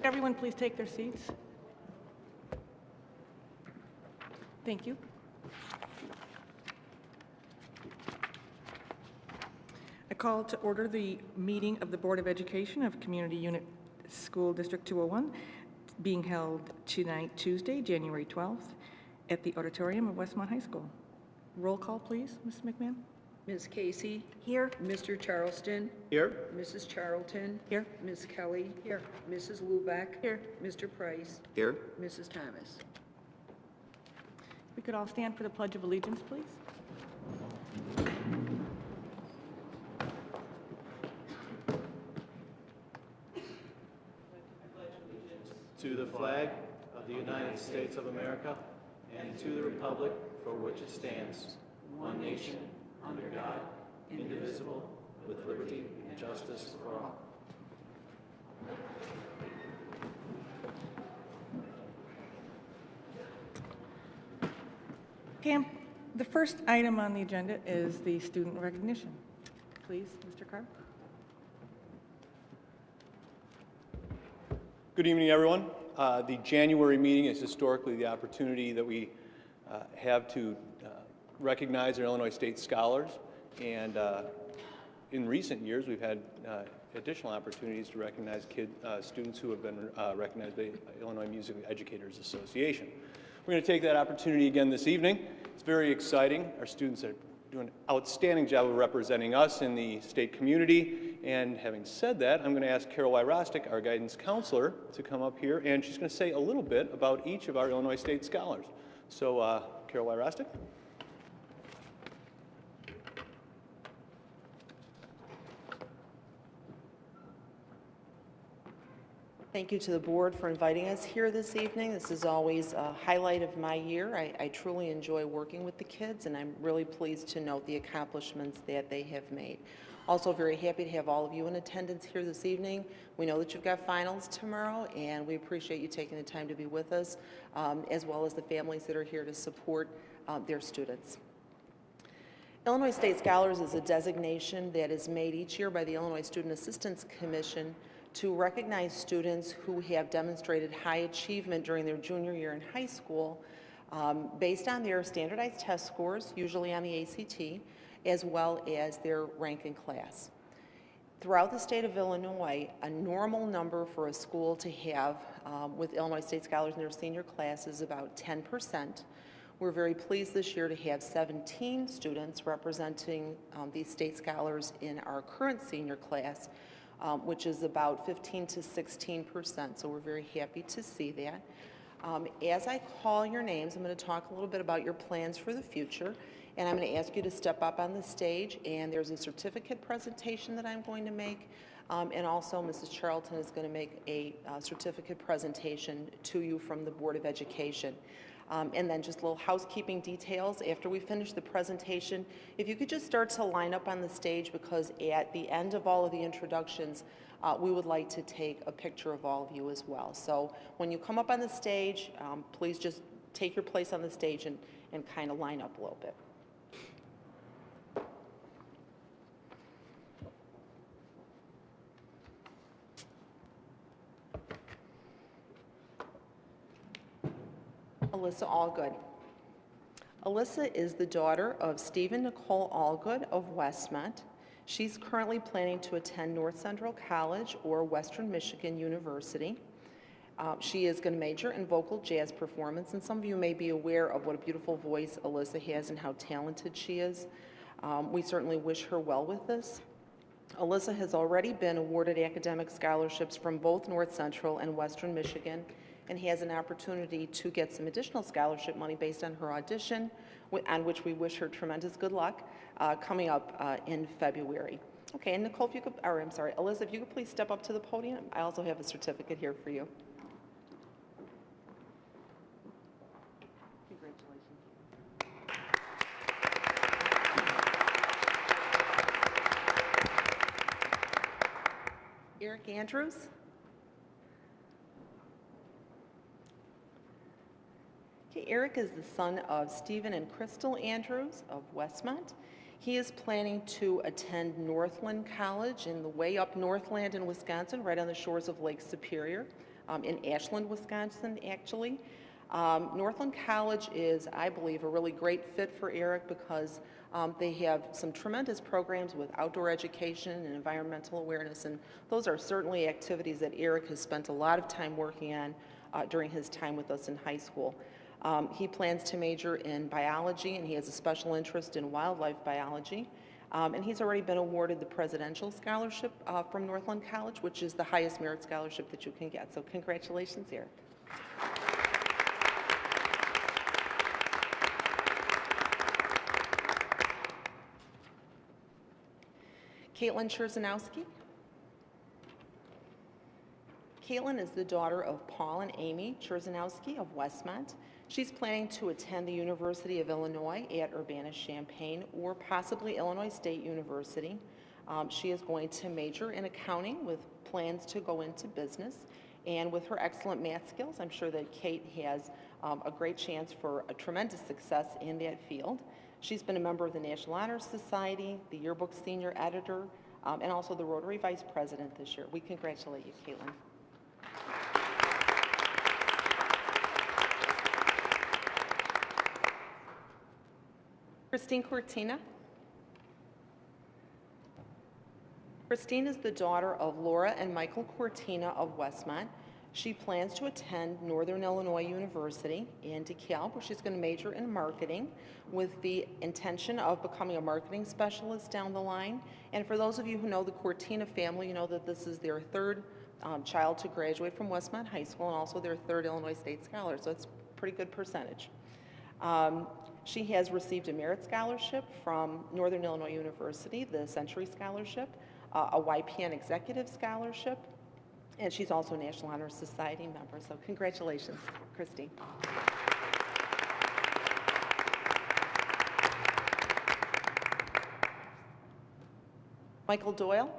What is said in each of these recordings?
everyone please take their seats? Thank you. I call to order the meeting of the Board of Education of Community Unit School District 201, being held tonight, Tuesday, January 12th, at the auditorium of Westmont High School. Roll call, please, Ms. McMahon. Ms. Casey? Here. Mr. Charleston? Here. Mrs. Charlton? Here. Ms. Kelly? Here. Mrs. Lubeck? Here. Mr. Price? Here. Mrs. Thomas? We could all stand for the Pledge of Allegiance, please. To the flag of the United States of America and to the republic for which it stands, one nation, under God, indivisible, with liberty and justice for all. Pam, the first item on the agenda is the student recognition. Please, Mr. Carr. Good evening, everyone. The January meeting is historically the opportunity that we have to recognize our Illinois State scholars, and in recent years we've had additional opportunities to recognize students who have been recognized by Illinois Music Educators Association. We're going to take that opportunity again this evening. It's very exciting. Our students are doing an outstanding job of representing us in the state community. And having said that, I'm going to ask Carol Wyrostic, our guidance counselor, to come up here, and she's going to say a little bit about each of our Illinois State scholars. So, Carol Wyrostic. Thank you to the board for inviting us here this evening. This is always a highlight of my year. I truly enjoy working with the kids, and I'm really pleased to note the accomplishments that they have made. Also very happy to have all of you in attendance here this evening. We know that you've got finals tomorrow, and we appreciate you taking the time to be with us, as well as the families that are here to support their students. Illinois State Scholars is a designation that is made each year by the Illinois Student Assistance Commission to recognize students who have demonstrated high achievement during their junior year in high school based on their standardized test scores, usually on the ACT, as well as their rank in class. Throughout the state of Illinois, a normal number for a school to have with Illinois State Scholars in their senior class is about 10%. We're very pleased this year to have 17 students representing these state scholars in our current senior class, which is about 15 to 16%, so we're very happy to see that. As I call your names, I'm going to talk a little bit about your plans for the future, and I'm going to ask you to step up on the stage, and there's a certificate presentation that I'm going to make, and also Mrs. Charlton is going to make a certificate presentation to you from the Board of Education. And then just little housekeeping details after we finish the presentation. If you could just start to line up on the stage, because at the end of all of the introductions, we would like to take a picture of all of you as well. So when you come up on the stage, please just take your place on the stage and kind of line up a little bit. Alyssa Allgood. Alyssa is the daughter of Stephen Nicole Allgood of Westmont. She's currently planning to attend North Central College or Western Michigan University. She is going to major in vocal jazz performance, and some of you may be aware of what a beautiful voice Alyssa has and how talented she is. We certainly wish her well with this. Alyssa has already been awarded academic scholarships from both North Central and Western Michigan, and has an opportunity to get some additional scholarship money based on her audition, on which we wish her tremendous good luck, coming up in February. Okay, and Nicole, if you could, or I'm sorry, Alyssa, if you could please step up to the podium. I also have a certificate here for you. Congratulations. Eric Andrews. Eric is the son of Stephen and Crystal Andrews of Westmont. He is planning to attend Northland College in the way up Northland in Wisconsin, right on the shores of Lake Superior. in Ashland, Wisconsin, actually. Northland College is, I believe, a really great fit for Eric because they have some tremendous programs with outdoor education and environmental awareness, and those are certainly activities that Eric has spent a lot of time working on during his time with us in high school. He plans to major in biology, and he has a special interest in wildlife biology. And he's already been awarded the Presidential Scholarship from Northland College, which is the highest merit scholarship that you can get. So congratulations, Eric. Caitlin Cherzanowski. Caitlin is the daughter of Paul and Amy Cherzanowski of Westmont. She's planning to attend the University of Illinois at Urbana-Champaign or possibly Illinois State University. She is going to major in accounting with plans to go into business. And with her excellent math skills, I'm sure that Kate has a great chance for a tremendous success in that field. She's been a member of the National Honor Society, the Yearbook Senior Editor, and also the Rotary Vice President this year. We congratulate you, Caitlin. Christine Cortina. Christine is the daughter of Laura and Michael Cortina of Westmont. She plans to attend Northern Illinois University in DeKalb, where she's going to major in marketing with the intention of becoming a marketing specialist down the line. And for those of you who know the Cortina family, you know that this is their third child to graduate from Westmont High School and also their third Illinois State Scholar, so it's a pretty good percentage. She has received a merit scholarship from Northern Illinois University, the Century Scholarship, a YPN Executive Scholarship, and she's also a National Honor Society member. So congratulations, Christine. Michael Doyle.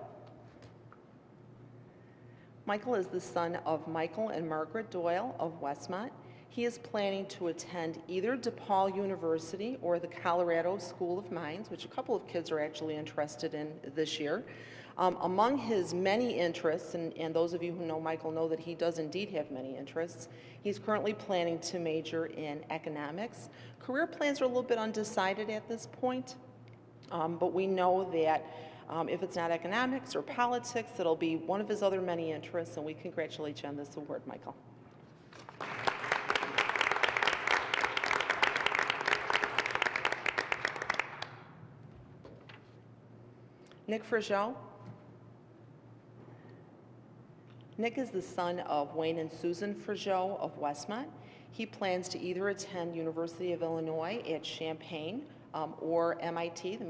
Michael is the son of Michael and Margaret Doyle of Westmont. He is planning to attend either DePaul University or the Colorado School of Mines, which a couple of kids are actually interested in this year. Among his many interests, and those of you who know Michael know that he does indeed have many interests, he's currently planning to major in economics. Career plans are a little bit undecided at this point, but we know that if it's not economics or politics, it'll be one of his other many interests, and we congratulate you on this award, Michael. Nick Frigeau. Nick is the son of Wayne and Susan Frigeau of Westmont. He plans to either attend University of Illinois at Champaign or MIT, the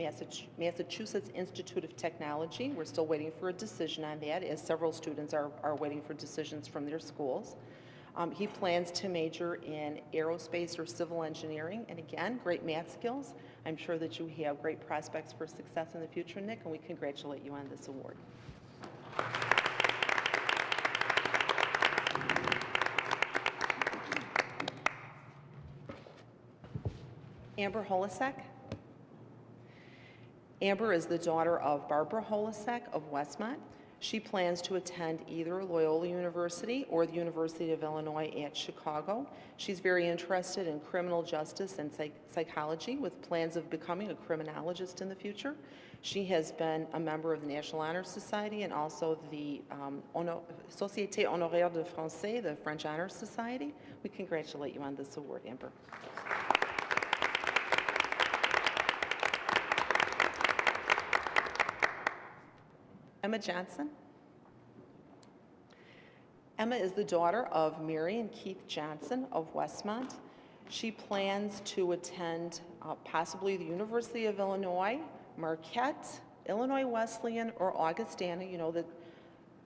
Massachusetts Institute of Technology. We're still waiting for a decision on that, as several students are waiting for decisions from their schools. He plans to major in aerospace or civil engineering, and again, great math skills. I'm sure that you have great prospects for success in the future, Nick, and we congratulate you on this award. Amber Holisek. Amber is the daughter of Barbara Holisek of Westmont. She plans to attend either Loyola University or the University of Illinois at Chicago. She's very interested in criminal justice and psychology with plans of becoming a criminologist in the future. She has been a member of the National Honor Society and also the Société Honoraire de Français, the French Honor Society. We congratulate you on this award, Amber. Emma Johnson. Emma is the daughter of Mary and Keith Johnson of Westmont. She plans to attend possibly the University of Illinois, Marquette, Illinois Wesleyan, or Augustana. You know that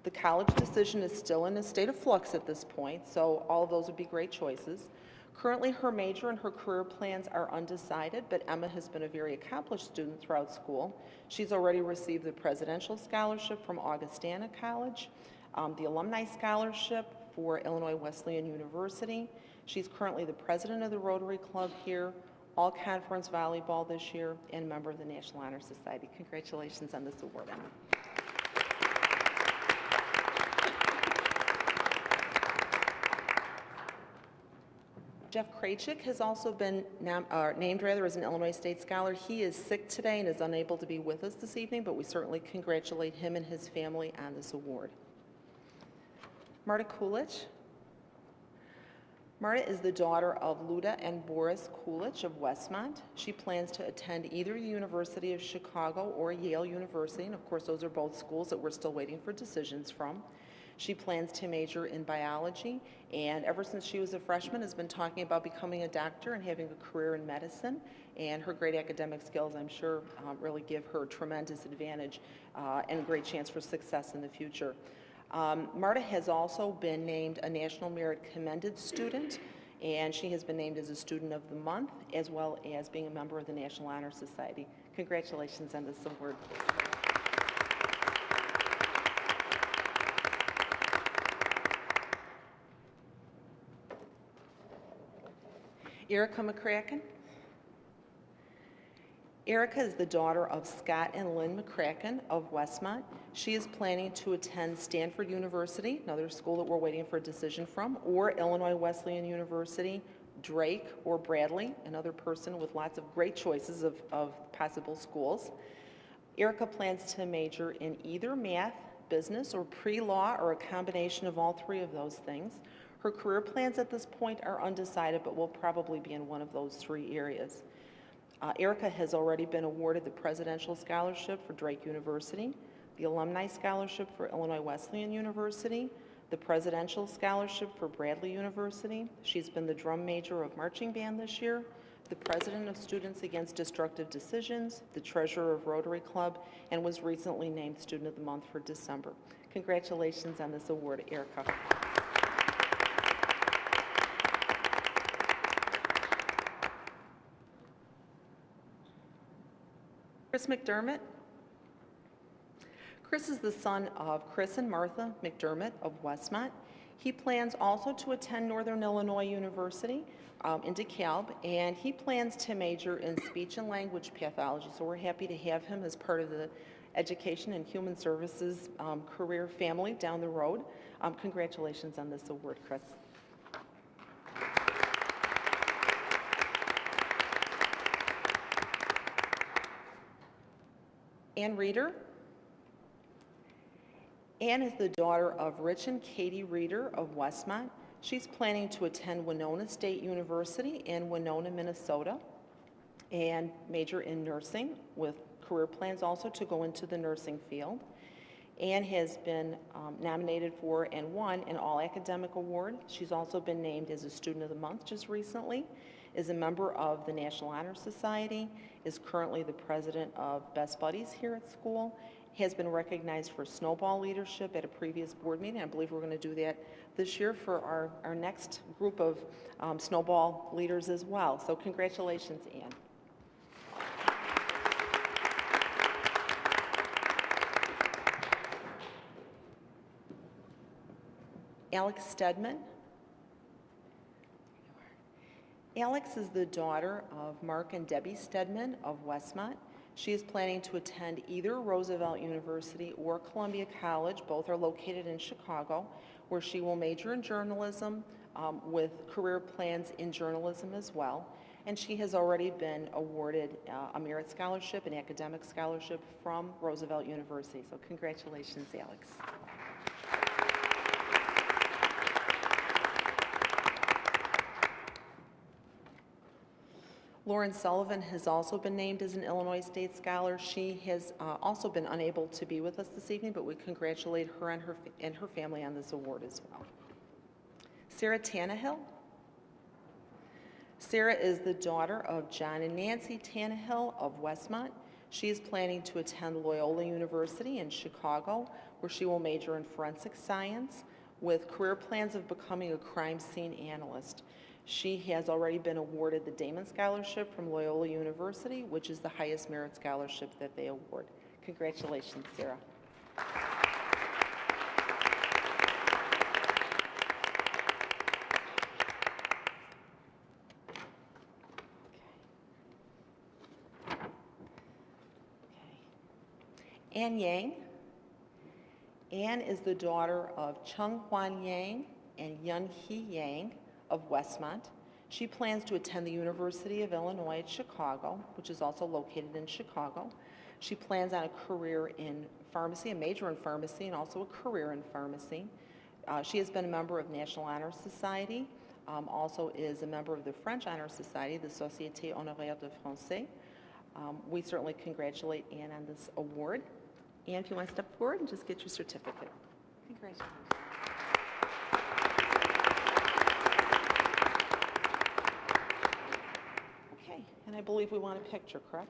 the college decision is still in a state of flux at this point, so all of those would be great choices. Currently, her major and her career plans are undecided, but Emma has been a very accomplished student throughout school. She's already received the Presidential Scholarship from Augustana College, the Alumni Scholarship for Illinois Wesleyan University. She's currently the president of the Rotary Club here, all-conference volleyball this year, and member of the National Honor Society. Congratulations on this award, Emma. Jeff Krajcik has also been named as an Illinois State Scholar. He is sick today and is unable to be with us this evening, but we certainly congratulate him and his family on this award. Marta Kulich. Marta is the daughter of Luda and Boris Kulich of Westmont. She plans to attend either the University of Chicago or Yale University, and of course those are both schools that we're still waiting for decisions from. She plans to major in biology, and ever since she was a freshman has been talking about becoming a doctor and having a career in medicine, and her great academic skills, I'm sure, really give her tremendous advantage and a great chance for success in the future. Marta has also been named a National Merit Commended Student, and she has been named as a Student of the Month, as well as being a member of the National Honor Society. Congratulations on this award. Erica Mccracken. Erica is the daughter of Scott and Lynn Mccracken of Westmont. She is planning to attend Stanford University, another school that we're waiting for a decision from, or Illinois Wesleyan University, Drake, or Bradley, another person with lots of great choices of possible schools. Erica plans to major in either math, business, or pre-law, or a combination of all three of those things. Her career plans at this point are undecided, but will probably be in one of those three areas. Erica has already been awarded the Presidential Scholarship for Drake University, the Alumni Scholarship for Illinois Wesleyan University, the Presidential Scholarship for Bradley University. She's been the drum major of marching band this year, the president of Students Against Destructive Decisions, the treasurer of Rotary Club, and was recently named Student of the Month for December. Congratulations on this award, Erica. Chris McDermott. Chris is the son of Chris and Martha McDermott of Westmont. He plans also to attend Northern Illinois University in DeKalb, and he plans to major in speech and language pathology. So we're happy to have him as part of the Education and Human Services career family down the road. Congratulations on this award, Chris. Ann Reeder. Ann is the daughter of Rich and Katie Reeder of Westmont. She's planning to attend Winona State University in Winona, Minnesota, and major in nursing, with career plans also to go into the nursing field. Ann has been nominated for and won an all-academic award. She's also been named as a Student of the Month just recently, is a member of the National Honor Society, is currently the president of Best Buddies here at school, has been recognized for snowball leadership at a previous board meeting. I believe we're going to do that this year for our next group of snowball leaders as well. So congratulations, Ann. Alex Stedman. Alex is the daughter of Mark and Debbie Stedman of Westmont. She is planning to attend either Roosevelt University or Columbia College. Both are located in Chicago, where she will major in journalism with career plans in journalism as well. And she has already been awarded a merit scholarship, an academic scholarship from Roosevelt University. So congratulations, Alex. Lauren Sullivan has also been named as an Illinois State Scholar. She has also been unable to be with us this evening, but we congratulate her and her family on this award as well. Sara Tannehill. Sara is the daughter of John and Nancy Tannehill of Westmont. She is planning to attend Loyola University in Chicago, where she will major in forensic science with career plans of becoming a crime scene analyst. She has already been awarded the Damon Scholarship from Loyola University, which is the highest merit scholarship that they award. Congratulations, Sarah. Ann Yang. Ann is the daughter of Chung Hwan Yang and Yun Hee Yang of Westmont. She plans to attend the University of Illinois at Chicago, which is also located in Chicago. She plans on a career in pharmacy, a major in pharmacy, and also a career in pharmacy. She has been a member of National Honor Society, also is a member of the French Honor Society, the Société Honoraire de Français. We certainly congratulate Anne on this award. Anne, if you want to step forward and just get your certificate. Congratulations. Okay, and I believe we want a picture, correct?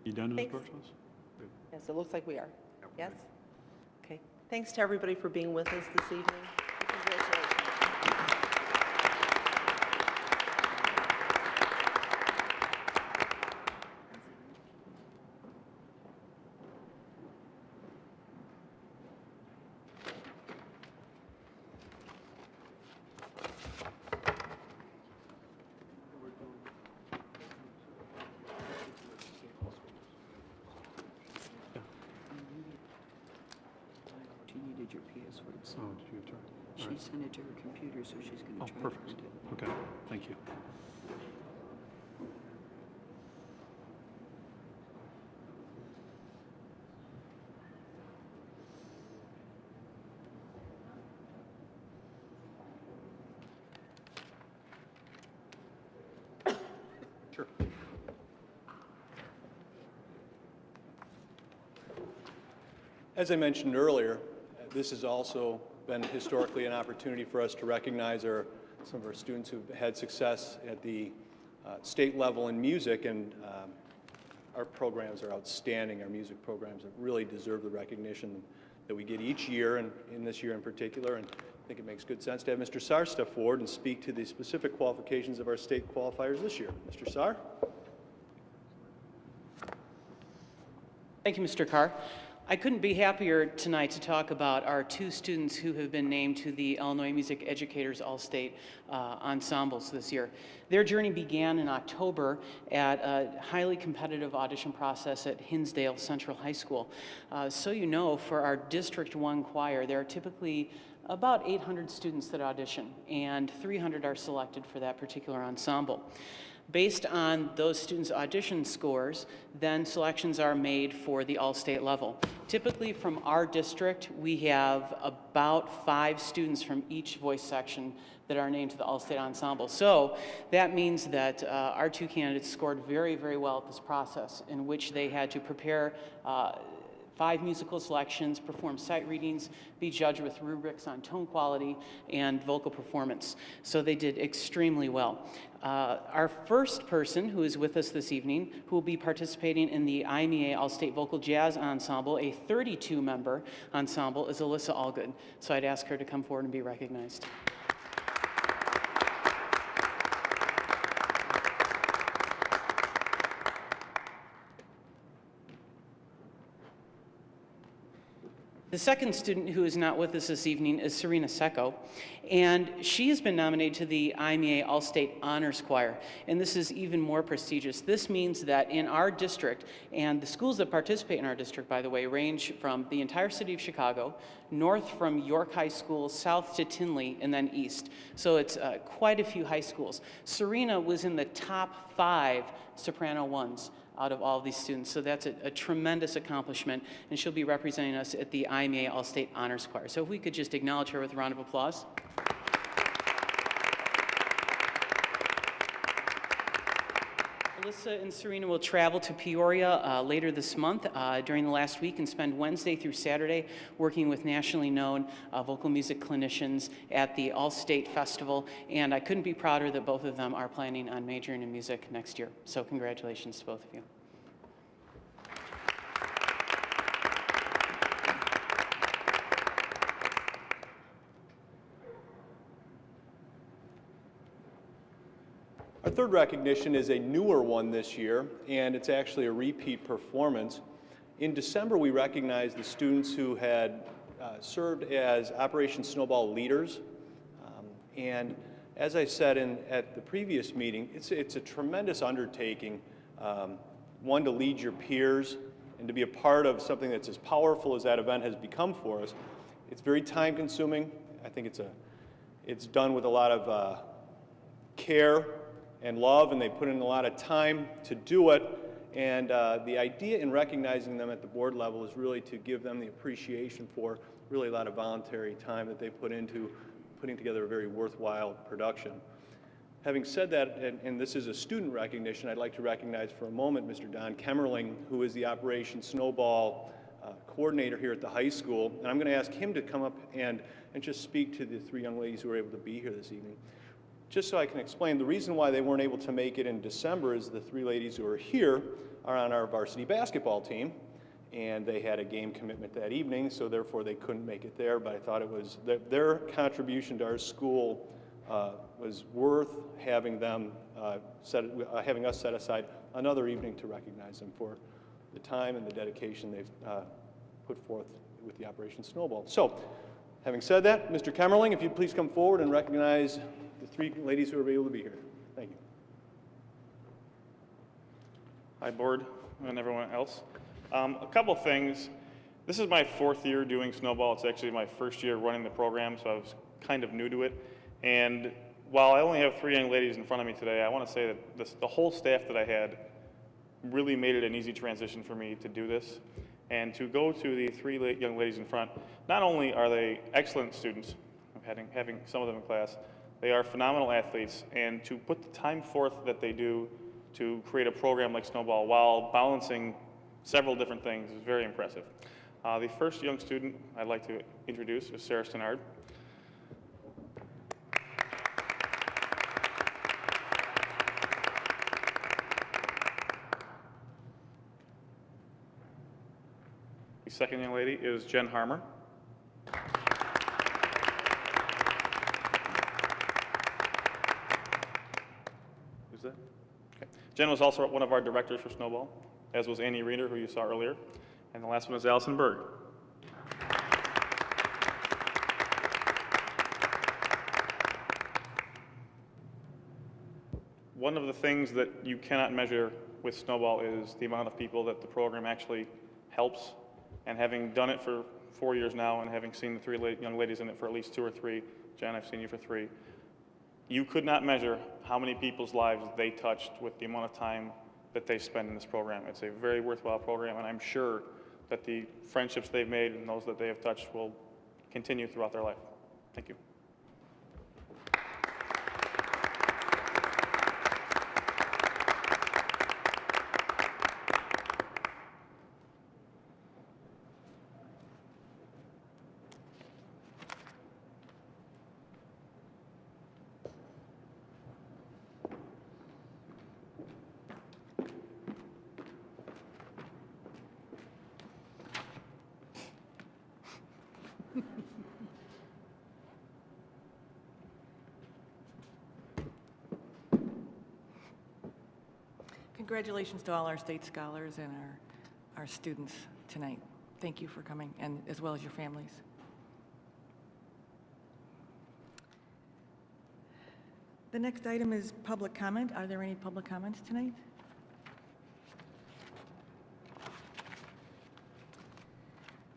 You done in the Thanks. process? Yes, it looks like we are. Yes? Okay. Thanks to everybody for being with us this evening. Congratulations. She needed your password, so Oh, did you try? she All right. sent it to her computer, so she's going Oh, to try perfect. to print it. Okay, thank you. Sure. As I mentioned earlier, this has also been historically an opportunity for us to recognize some of our students who've had success at the state level in music, and our programs are outstanding. Our music programs really deserve the recognition that we get each year, and in this year in particular, and I think it makes good sense to have Mr. Sar step forward and speak to the specific qualifications of our state qualifiers this year. Mr. Sar? Thank you, Mr. Carr. I couldn't be happier tonight to talk about our two students who have been named to the Illinois Music Educators All-State Ensembles this year. Their journey began in October at a highly competitive audition process at Hinsdale Central High School. So you know, for our District 1 choir, there are typically about 800 students that audition, and 300 are selected for that particular ensemble. Based on those students' audition scores, then selections are made for the all-state level. Typically from our district, we have about 5 students from each voice section that are named to the all-state ensemble. So that means that our two candidates scored very, very well at this process, in which they had to prepare 5 musical selections, perform sight readings, be judged with rubrics on tone quality and vocal performance. So they did extremely well. Our first person who is with us this evening, who will be participating in the IMEA All-State Vocal Jazz Ensemble, a 32-member ensemble, is Alyssa Allgood. So I'd ask her to come forward and be recognized. The second student who is not with us this evening is Serena Secco, and she has been nominated to the IMEA All-State Honors Choir, and this is even more prestigious. This means that in our district, and the schools that participate in our district, by the way, range from the entire city of Chicago, north from York High School, south to Tinley, and then east. So it's quite a few high schools. Serena was in the top 5 soprano ones out of all of these students. So that's a tremendous accomplishment, and she'll be representing us at the IMEA All-State Honors Choir. So if we could just acknowledge her with a round of applause. Alyssa and Serena will travel to Peoria later this month during the last week and spend Wednesday through Saturday working with nationally known vocal music clinicians at the All-State Festival. And I couldn't be prouder that both of them are planning on majoring in music next year. So congratulations to both of you. Our third recognition is a newer one this year, and it's actually a repeat performance. In December, we recognized the students who had served as Operation Snowball leaders. And as I said at the previous meeting, it's a tremendous undertaking, one, to lead your peers and to be a part of something that's as powerful as that event has become for us. It's very time-consuming. I think it's done with a lot of care and love, and they put in a lot of time to do it. And the idea in recognizing them at the board level is really to give them the appreciation for really a lot of voluntary time that they put into putting together a very worthwhile production. Having said that, and this is a student recognition, I'd like to recognize for a moment Mr. Don Kemmerling, who is the Operation Snowball coordinator here at the high school. And I'm going to ask him to come up and just speak to the three young ladies who are able to be here this evening. Just so I can explain, the reason why they weren't able to make it in December is the three ladies who are here are on our varsity basketball team, and they had a game commitment that evening, so therefore they couldn't make it there. But I thought it was their contribution to our school was worth having them having us set aside another evening to recognize them for the time and the dedication they've put forth with the Operation Snowball. So, having said that, Mr. Kemmerling, if you'd please come forward and recognize the three ladies who are able to be here. Thank you. Hi, board, and everyone else. A couple things. This is my fourth year doing Snowball. It's actually my first year running the program, so I was kind of new to it. And while I only have three young ladies in front of me today, I want to say that the whole staff that I had really made it an easy transition for me to do this. And to go to the three young ladies in front, not only are they excellent students, having some of them in class, they are phenomenal athletes, and to put the time forth that they do to create a program like Snowball while balancing several different things is very impressive. The first young student I'd like to introduce is Sara Tannehill. The second young lady is Jen Harmer. Who's that? Okay. Jen was also one of our directors for Snowball, as was Annie Reeder, who you saw earlier. And the last one is Allison Berg. One of the things that you cannot measure with Snowball is the amount of people that the program actually helps. And having done it for 4 years now and having seen the three young ladies in it for at least 2 or 3, Jen, I've seen you for 3, you could not measure how many people's lives they touched with the amount of time that they spend in this program. It's a very worthwhile program, and I'm sure that the friendships they've made and those that they have touched will continue throughout their life. Thank you. Congratulations to all our state scholars and our students tonight. Thank you for coming, and as well as your families. The next item is public comment. Are there any public comments tonight?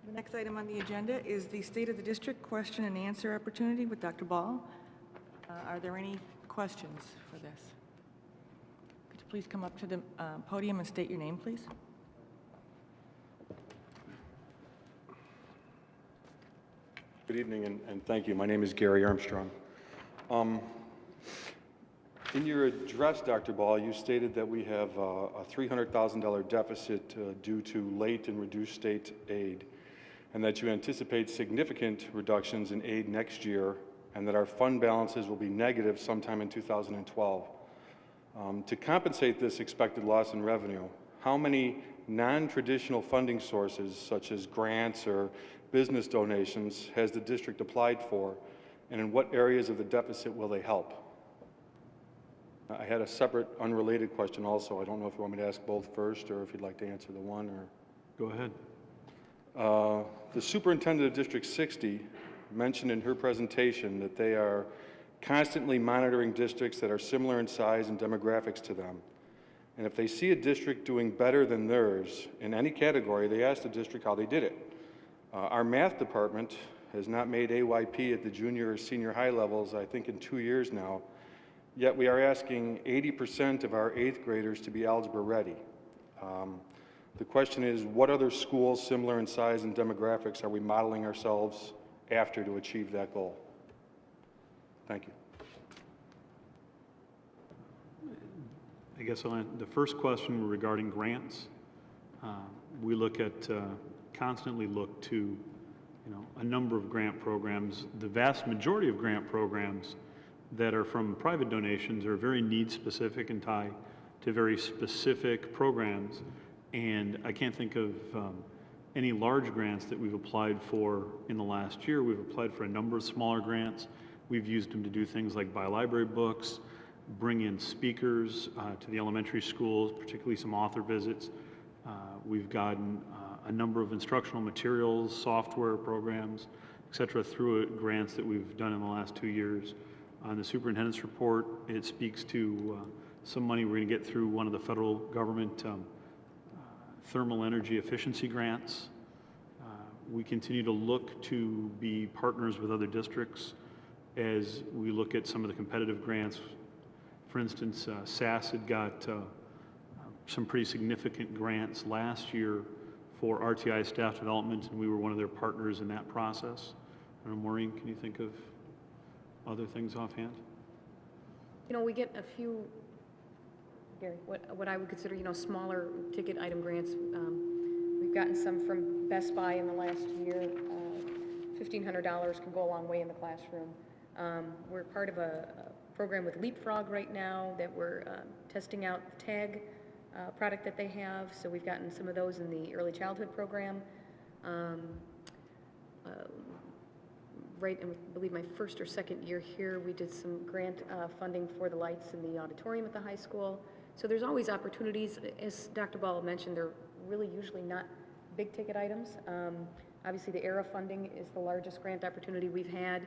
The next item on the agenda is the State of the District question and answer opportunity with Dr. Ball. Are there any questions for this? Could you please come up to the podium and state your name, please? Good evening, and thank you. My name is Gary Armstrong. In your address, Dr. Ball, you stated that we have a $300,000 deficit due to late and reduced state aid, and that you anticipate significant reductions in aid next year, and that our fund balances will be negative sometime in 2012. To compensate this expected loss in revenue, how many non-traditional funding sources, such as grants or business donations, has the district applied for, and in what areas of the deficit will they help? I had a separate, unrelated question also. I don't know if you want me to ask both first, or if you'd like to answer the one, or... Go ahead. The superintendent of District 60 mentioned in her presentation that they are constantly monitoring districts that are similar in size and demographics to them. And if they see a district doing better than theirs in any category, they ask the district how they did it. Our math department has not made AYP at the junior or senior high levels, I think, in 2 years now. Yet we are asking 80% of our 8th graders to be algebra ready. The question is, what other schools similar in size and demographics are we modeling ourselves after to achieve that goal? Thank you. I guess the first question regarding grants, we constantly look to, a number of grant programs. The vast majority of grant programs that are from private donations are very need-specific and tie to very specific programs. And I can't think of any large grants that we've applied for in the last year. We've applied for a number of smaller grants. We've used them to do things like buy library books, bring in speakers to the elementary schools, particularly some author visits. We've gotten a number of instructional materials, software programs, et cetera, through grants that we've done in the last 2 years. On the superintendent's report, it speaks to some money we're going to get through one of the federal government thermal energy efficiency grants. We continue to look to be partners with other districts as we look at some of the competitive grants. For instance, SAS had got some pretty significant grants last year for RTI staff development, and we were one of their partners in that process. I don't know, Maureen, can you think of other things offhand? We get a few, Gary, what I would consider, smaller ticket item grants. We've gotten some from Best Buy in the last year. $1,500 can go a long way in the classroom. We're part of a program with Leapfrog right now that we're testing out the tag product that they have. So we've gotten some of those in the early childhood program. Right, and I believe my first or second year here, we did some grant funding for the lights in the auditorium at the high school. So there's always opportunities. As Dr. Ball mentioned, they're really usually not big ticket items. Obviously, the ERA funding is the largest grant opportunity we've had.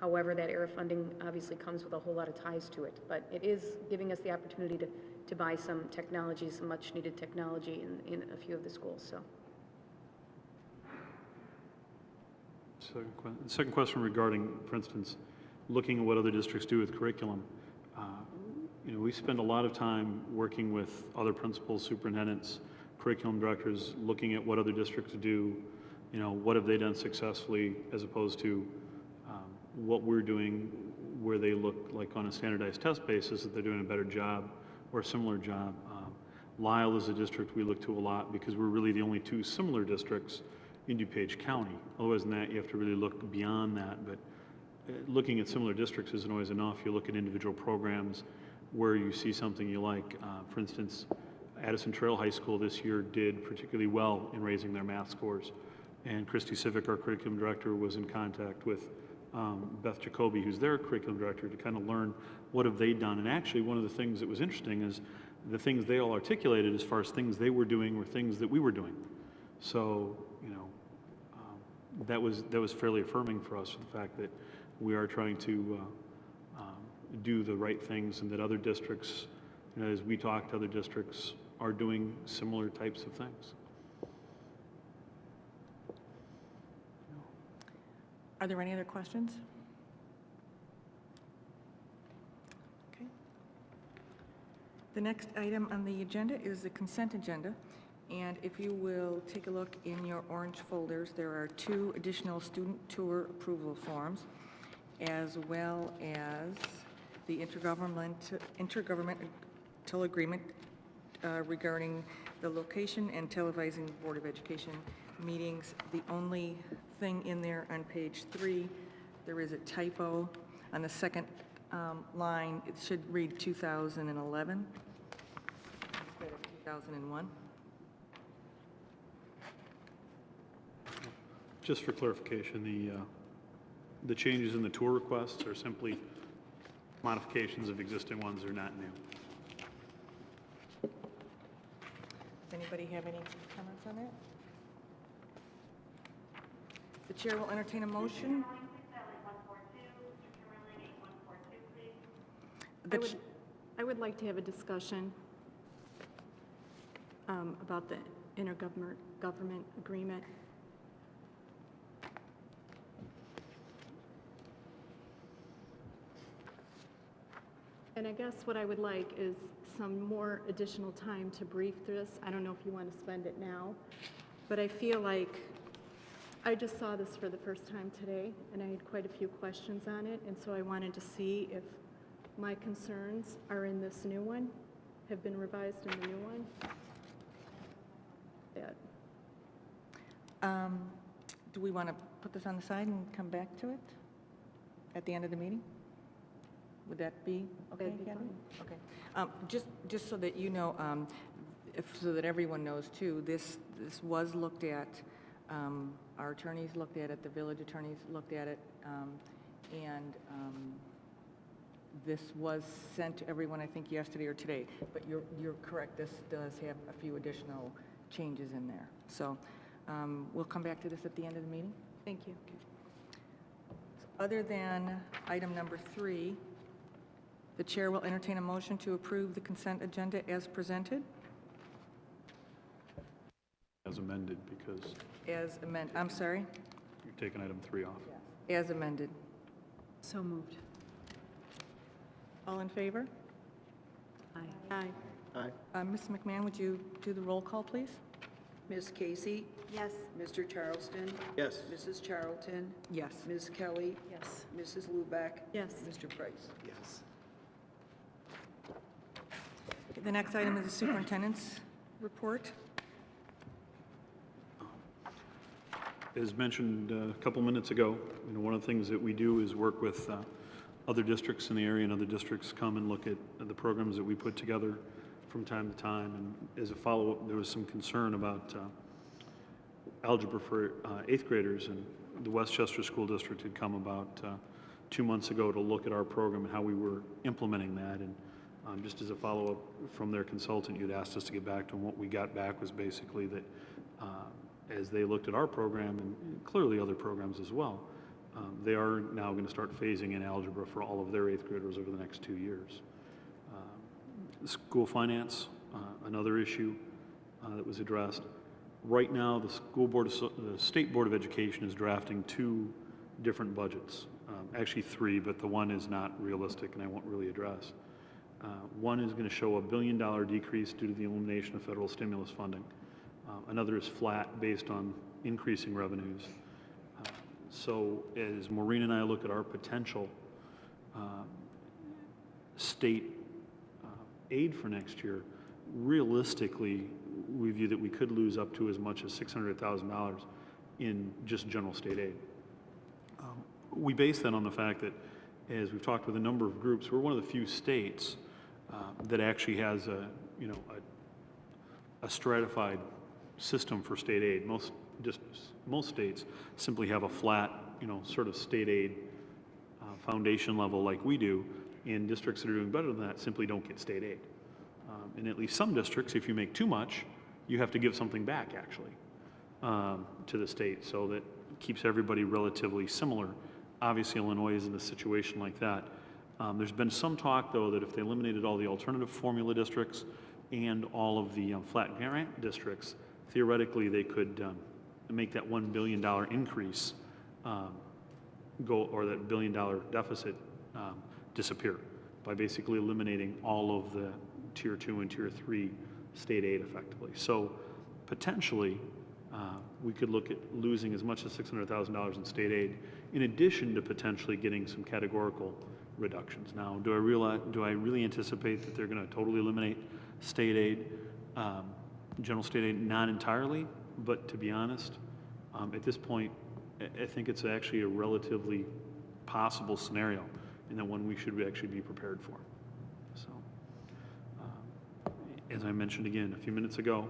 However, that ERA funding obviously comes with a whole lot of ties to it. But it is giving us the opportunity to buy some technology, some much needed technology in a few of the schools. So. Second question regarding, for instance, looking at what other districts do with curriculum. We spend a lot of time working with other principals, superintendents, curriculum directors, looking at what other districts do, what have they done successfully, as opposed to what we're doing, where they look like on a standardized test basis that they're doing a better job or a similar job. Lisle is a district we look to a lot because we're really the only two similar districts in DuPage County. Otherwise than that, you have to really look beyond that. But looking at similar districts isn't always enough. You look at individual programs where you see something you like. For instance, Addison Trail High School this year did particularly well in raising their math scores. And Christy Civic, our curriculum director, was in contact with Beth Jacoby, who's their curriculum director, to kind of learn what have they done. And actually, one of the things that was interesting is the things they all articulated as far as things they were doing were things that we were doing. So, that was fairly affirming for us, the fact that we are trying to do the right things, and that other districts, as we talk to other districts, are doing similar types of things. Are there any other questions? Okay. The next item on the agenda is the consent agenda. And if you will take a look in your orange folders, there are 2 additional student tour approval forms, as well as the intergovernmental agreement regarding the location and televising Board of Education meetings. The only thing in there on page 3, there is a typo on the second line. It should read 2011 instead of 2001. Just for clarification, the changes in the tour requests are simply modifications of existing ones, they're not new. Does anybody have any comments on that? The chair will entertain a motion. I would like to have a discussion about the intergovernment agreement. And I guess what I would like is some more additional time to brief this. I don't know if you want to spend it now, but I feel like I just saw this for the first time today, and I had quite a few questions on it, and so I wanted to see if my concerns are in this new one, have been revised in the new one. Do we want to put this on the side and come back to it at the end of the meeting? Would that be okay? That'd be Kathy? fine. Okay. Just so that you know, so that everyone knows too, this was looked at. Our attorneys looked at it. The village attorneys looked at it, and this was sent to everyone, I think, yesterday or today. But you're correct. This does have a few additional changes in there. So we'll come back to this at the end of the meeting. Thank you. Other than item number 3, the chair will entertain a motion to approve the consent agenda as presented. As amended, because I'm sorry, you're taking item 3 off. as amended. So moved. All in favor? Aye. Aye. Ms. McMahon, would you do the roll call, please? Ms. Casey? Yes. Mr. Charleston? Yes. Mrs. Charlton? Yes. Ms. Kelly? Yes. Mrs. Luback? Yes. Mr. Price? Yes. The next item is the superintendent's report. As mentioned a couple minutes ago, one of the things that we do is work with other districts in the area, and other districts come and look at the programs that we put together from time to time. And as a follow-up, there was some concern about algebra for 8th graders, and the Westchester School District had come about 2 months ago to look at our program and how we were implementing that. And just as a follow-up from their consultant, you'd asked us to get back to them. What we got back was basically that as they looked at our program, and clearly other programs as well, they are now going to start phasing in algebra for all of their 8th graders over the next 2 years. School finance, another issue that was addressed. Right now, the State Board of Education is drafting 2 different budgets. Actually 3, but the one is not realistic and I won't really address. One is going to show $1 billion decrease due to the elimination of federal stimulus funding. Another is flat based on increasing revenues. So as Maureen and I look at our potential state aid for next year, realistically, we view that we could lose up to as much as $600,000 in just general state aid. We base that on the fact that, as we've talked with a number of groups, we're one of the few states that actually has a stratified system for state aid. Most states simply have a flat, sort of state aid foundation level like we do, and districts that are doing better than that simply don't get state aid. And at least some districts, if you make too much, you have to give something back, actually, to the state, so that keeps everybody relatively similar. Obviously, Illinois is in a situation like that. There's been some talk, though, that if they eliminated all the alternative formula districts and all of the flat grant districts, theoretically they could make that $1 billion increase or that $1 billion deficit disappear by basically eliminating all of the Tier 2 and Tier 3 state aid effectively. So potentially, we could look at losing as much as $600,000 in state aid, in addition to potentially getting some categorical reductions. Now, do I really anticipate that they're going to totally eliminate state aid, general state aid? Not entirely, but to be honest, at this point, I think it's actually a relatively possible scenario, and that one we should actually be prepared for. So, as I mentioned again a few minutes ago,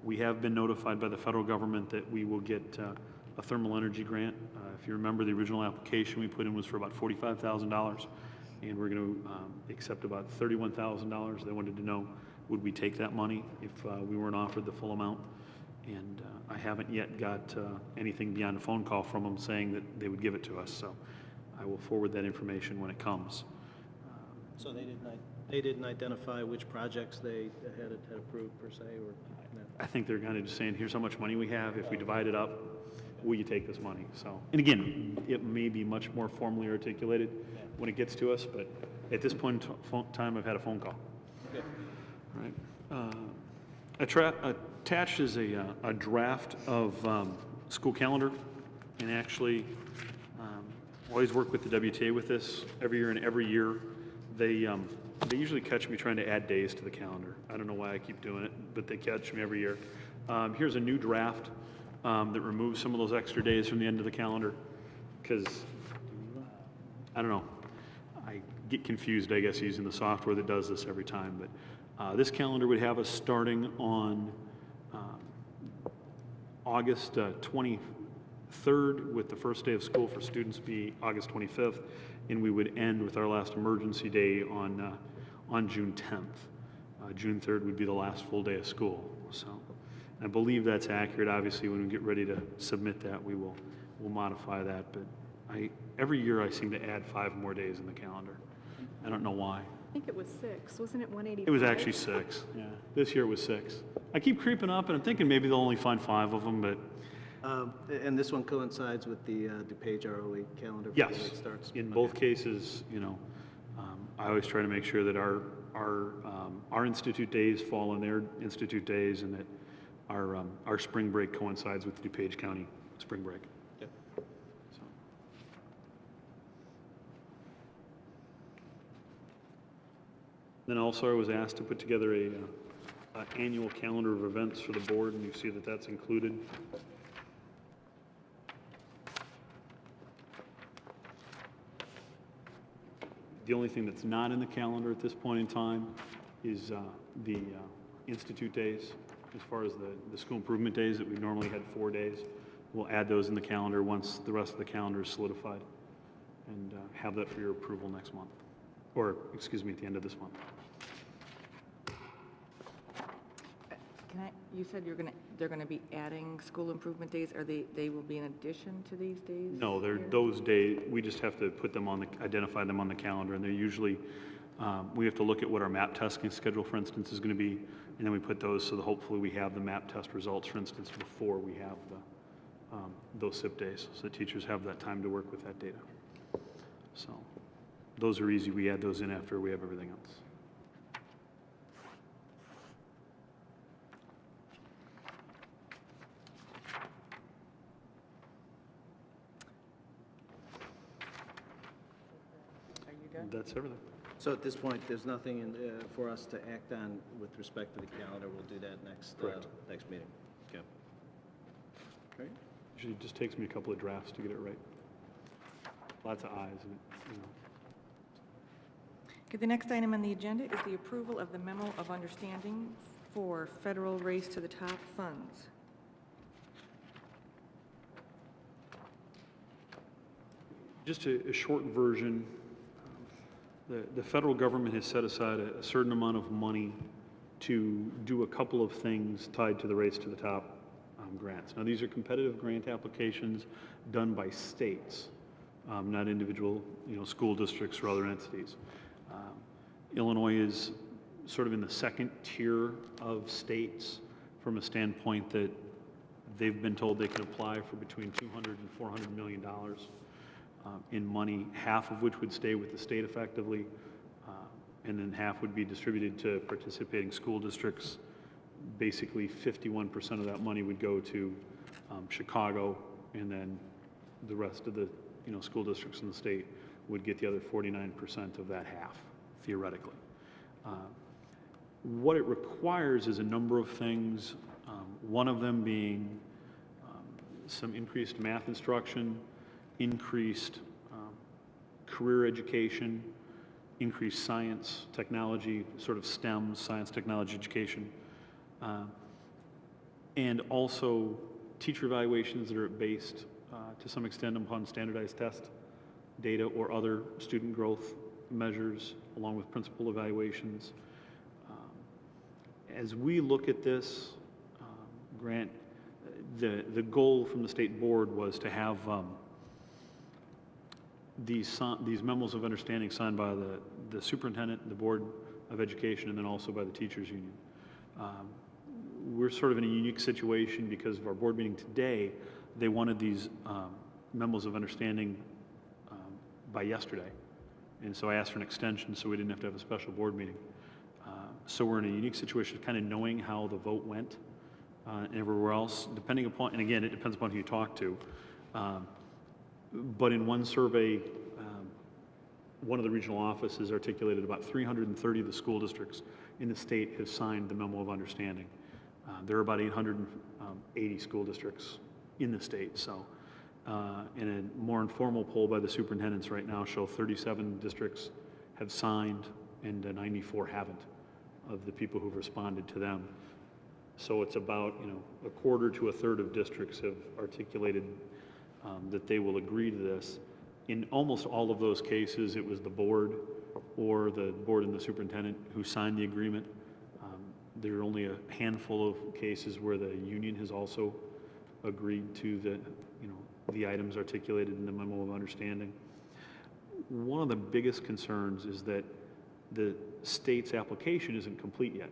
we have been notified by the federal government that we will get a thermal energy grant. If you remember, the original application we put in was for about $45,000, and we're going to accept about $31,000. They wanted to know, would we take that money if we weren't offered the full amount? And I haven't yet got anything beyond a phone call from them saying that they would give it to us. So I will forward that information when it comes. So they didn't identify which projects they had approved per se, or? No? I think they're kind of just saying, here's how much money we have. If we divide it up, will you take this money? So, and again, it may be much more formally articulated when it gets to us, but at this point in time, I've had a phone call. Okay. All right. Attached is a draft of school calendar, and actually, always work with the WTA with this every year, and every year they usually catch me trying to add days to the calendar. I don't know why I keep doing it, but they catch me every year. Here's a new draft that removes some of those extra days from the end of the calendar, because I don't know, I get confused, I guess, using the software that does this every time. But this calendar would have us starting on August 23rd, with the first day of school for students be August 25th, and we would end with our last emergency day on June 10th. June 3rd would be the last full day of school. So I believe that's accurate. Obviously, when we get ready to submit that, we'll modify that. But every year I seem to add 5 more days in the calendar. I don't know why. I think it was 6, wasn't it 185? It was actually 6. Yeah, this year it was 6. I keep creeping up, and I'm thinking maybe they'll only find 5 of them, but And this one coincides with the DuPage ROE calendar? for yes, when it starts? in Okay. both cases, I always try to make sure that our institute days fall on their institute days, and that our spring break coincides with the DuPage County spring break. Yep. So. Then also I was asked to put together an annual calendar of events for the board, and you see that that's included. The only thing that's not in the calendar at this point in time is the institute days, as far as the school improvement days that we normally had 4 days. We'll add those in the calendar once the rest of the calendar is solidified, and have that for your approval next month, or excuse me, at the end of this month. You said they're gonna be adding school improvement days. They will be in addition to these days? No, they're here? those days, we just have to put them identify them on the calendar, and they're usually, we have to look at what our map testing schedule, for instance, is gonna be, and then we put those so that hopefully we have the map test results, for instance, before we have those SIP days, so that teachers have that time to work with that data. So those are easy. We add those in after we have everything else. Are you done? That's everything. So at this point, there's nothing for us to act on with respect to the calendar. We'll do that Correct. next meeting. Okay. Great. Usually it just takes me a couple of drafts to get it right. Lots of eyes, and Okay, the next item on the agenda is the approval of the Memo of Understanding for Federal Race to the Top funds. Just a short version. The federal government has set aside a certain amount of money to do a couple of things tied to the Race to the Top grants. Now, these are competitive grant applications done by states, not individual, school districts or other entities. Illinois is sort of in the second tier of states from a standpoint that they've been told they can apply for between $200 and $400 million in money, half of which would stay with the state effectively, and then half would be distributed to participating school districts. Basically, 51% of that money would go to Chicago, and then the rest of the school districts in the state would get the other 49% of that half, theoretically. What it requires is a number of things, one of them being some increased math instruction, increased career education, increased science, technology, sort of STEM, science, technology, education, and also teacher evaluations that are based to some extent upon standardized test data or other student growth measures, along with principal evaluations. As we look at this grant, the goal from the state board was to have these memos of understanding signed by the superintendent, the board of education, and then also by the teachers union. We're sort of in a unique situation because of our board meeting today. They wanted these memos of understanding by yesterday. And so I asked for an extension so we didn't have to have a special board meeting. So we're in a unique situation of kind of knowing how the vote went and everywhere else, depending upon, and again, it depends upon who you talk to. But in one survey, one of the regional offices articulated about 330 of the school districts in the state have signed the memo of understanding. There are about 880 school districts in the state. So in a more informal poll by the superintendents right now show 37 districts have signed and 94 haven't of the people who've responded to them. So it's about, a quarter to a third of districts have articulated that they will agree to this. In almost all of those cases, it was the board or the board and the superintendent who signed the agreement. There are only a handful of cases where the union has also agreed to the items articulated in the memo of understanding. One of the biggest concerns is that the state's application isn't complete yet.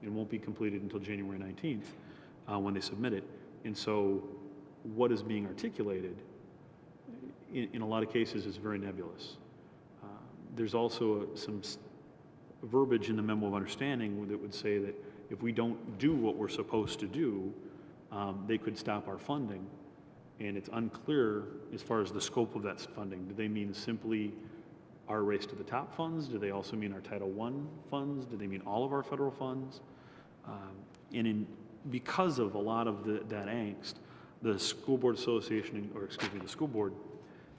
It won't be completed until January 19th when they submit it. And so what is being articulated in a lot of cases is very nebulous. There's also some verbiage in the memo of understanding that would say that if we don't do what we're supposed to do, they could stop our funding. And it's unclear as far as the scope of that funding. Do they mean simply our Race to the Top funds? Do they also mean our Title I funds? Do they mean all of our federal funds? Because of a lot of that angst, the School Board Association, the school board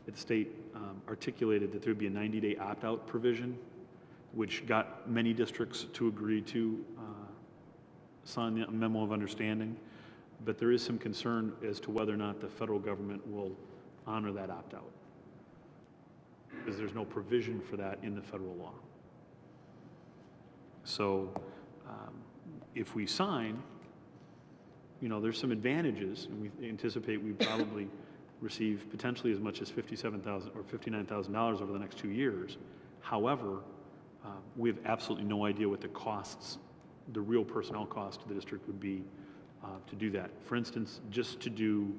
at the state articulated that there would be a 90-day opt-out provision, which got many districts to agree to sign the memo of understanding. But there is some concern as to whether or not the federal government will honor that opt-out, because there's no provision for that in the federal law. So if we sign, there's some advantages, and we anticipate we probably receive potentially as much as $57,000 or $59,000 over the next 2 years. However, we have absolutely no idea what the costs, the real personnel cost to the district would be to do that. For instance, just to do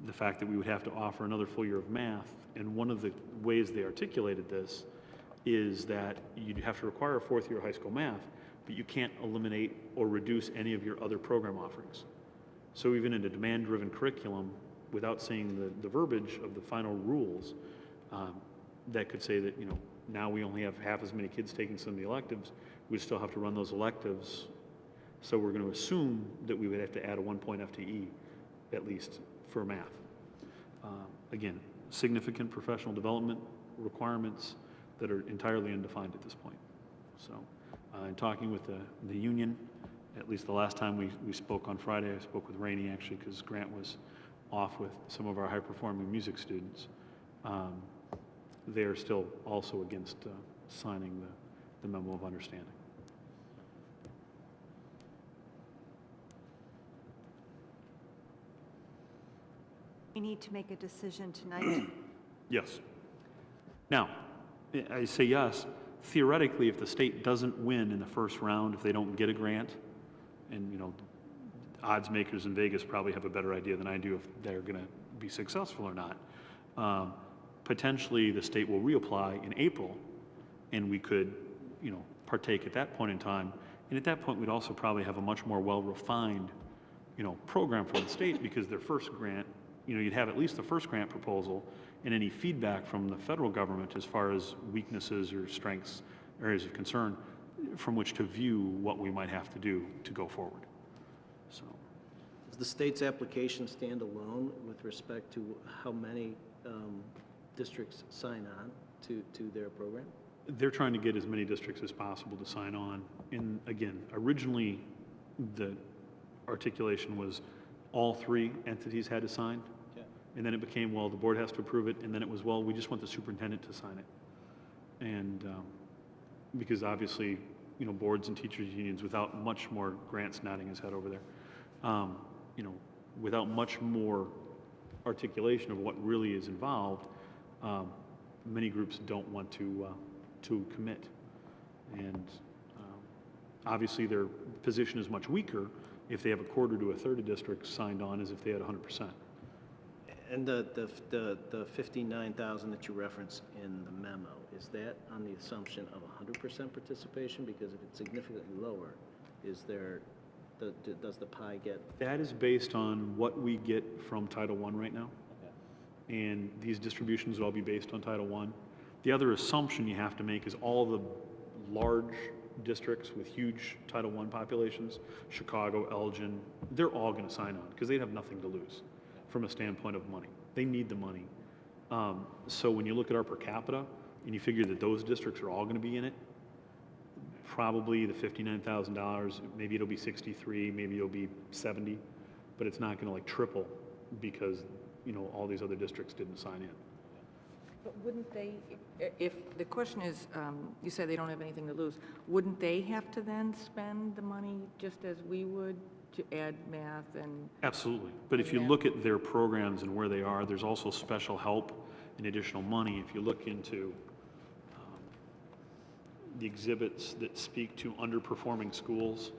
the fact that we would have to offer another full year of math, and one of the ways they articulated this is that you'd have to require a fourth year of high school math, but you can't eliminate or reduce any of your other program offerings. So even in a demand-driven curriculum, without seeing the verbiage of the final rules, that could say that, now we only have half as many kids taking some of the electives, we still have to run those electives. So we're going to assume that we would have to add a 1 point FTE, at least, for math. Again, significant professional development requirements that are entirely undefined at this point. So in talking with the union, at least the last time we spoke on Friday, I spoke with Rainey actually, because Grant was off with some of our high-performing music students. They are still also against signing the memo of understanding. We need to make a decision tonight. Yes. Now, I say yes. Theoretically, if the state doesn't win in the first round, if they don't get a grant, and odds makers in Vegas probably have a better idea than I do if they're going to be successful or not. Potentially, the state will reapply in April, and we could, partake at that point in time. And at that point, we'd also probably have a much more well-refined, program from the state, because their first grant you'd have at least the first grant proposal and any feedback from the federal government as far as weaknesses or strengths, areas of concern, from which to view what we might have to do to go forward. So, Does the state's application stand alone with respect to how many districts sign on to their program? they're trying to get as many districts as possible to sign on. And again, originally, the articulation was all 3 entities had to sign. Okay. And then it became, well, the board has to approve it. And then it was, well, we just want the superintendent to sign it. And because obviously, boards and teachers unions, without much more, Grant's nodding his head over there, without much more articulation of what really is involved, many groups don't want to commit. And obviously their position is much weaker if they have a quarter to a third of districts signed on as if they had 100%. And the 59,000 that you reference in the memo, is that on the assumption of 100% participation? Because if it's significantly lower, does the pie get? That is based on what we get from Title I right now. Okay. And these distributions will all be based on Title I. The other assumption you have to make is all the large districts with huge Title I populations, Chicago, Elgin, they're all going to sign on because they have nothing to lose from a standpoint of money. They need the money. So when you look at our per capita and you figure that those districts are all going to be in it, probably the $59,000, maybe it'll be 63, maybe it'll be 70, but it's not going to triple because all these other districts didn't sign in. But wouldn't they, if the question is, you say they don't have anything to lose, wouldn't they have to then spend the money just as we would to add math and? Absolutely. But if you look at their programs and where they are, there's also special help and additional money. If you look into the exhibits that speak to underperforming schools,